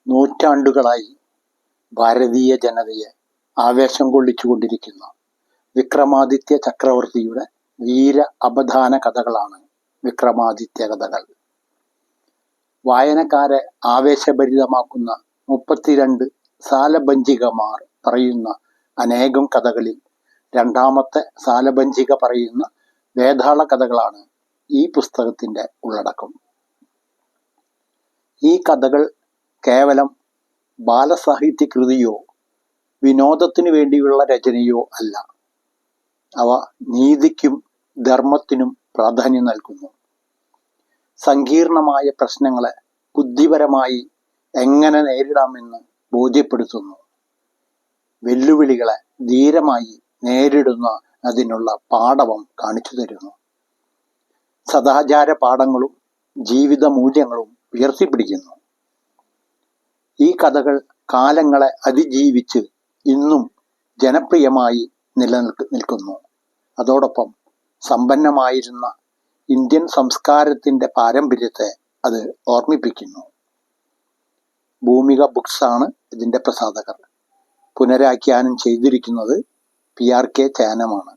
നൂറ്റാണ്ടുകളായി ഭാരതീയ ജനതയെ ആവേശം കൊള്ളിച്ചുകൊണ്ടിരിക്കുന്ന വിക്രമാദിത്യ ചക്രവർത്തിയുടെ വീര അപദാന കഥകളാണ് വിക്രമാദിത്യ കഥകൾ. വായനക്കാരെ ആവേശഭരിതമാക്കുന്ന 32 സാലഭഞ്ജികമാർ പറയുന്ന അനേകം കഥകളിൽ രണ്ടാമത്തെ സാലഭഞ്ജിക പറയുന്ന വേതാള കഥകളാണ് ഈ പുസ്തകത്തിൻ്റെ ഉള്ളടക്കം. ഈ കഥകൾ കേവലം ബാലസാഹിത്യ കൃതിയോ വിനോദത്തിനു വേണ്ടിയുള്ള രചനയോ അല്ല. അവ നീതിക്കും ധർമ്മത്തിനും പ്രാധാന്യം നൽകുന്നു. സങ്കീർണമായ പ്രശ്നങ്ങളെ ബുദ്ധിപരമായി എങ്ങനെ നേരിടാമെന്ന് ബോധ്യപ്പെടുത്തുന്നു. വെല്ലുവിളികളെ ധീരമായി നേരിടുന്ന അതിനുള്ള പാടവം കാണിച്ചു തരുന്നു. സദാചാര പാഠങ്ങളും ജീവിത മൂല്യങ്ങളും ഉയർത്തിപ്പിടിക്കുന്നു. ഈ കഥകൾ കാലങ്ങളെ അതിജീവിച്ച് ഇന്നും ജനപ്രിയമായി നിലനിൽക്കുന്നു. അതോടൊപ്പം സമ്പന്നമായിരുന്ന ഇന്ത്യൻ സംസ്കാരത്തിൻ്റെ പാരമ്പര്യത്തെ അത് ഓർമ്മിപ്പിക്കുന്നു. ഭൂമിക ബുക്സ് ആണ് ഇതിൻ്റെ പ്രസാധകർ. പുനരാഖ്യാനം ചെയ്തിരിക്കുന്നത് PRK ചാനമാണ്.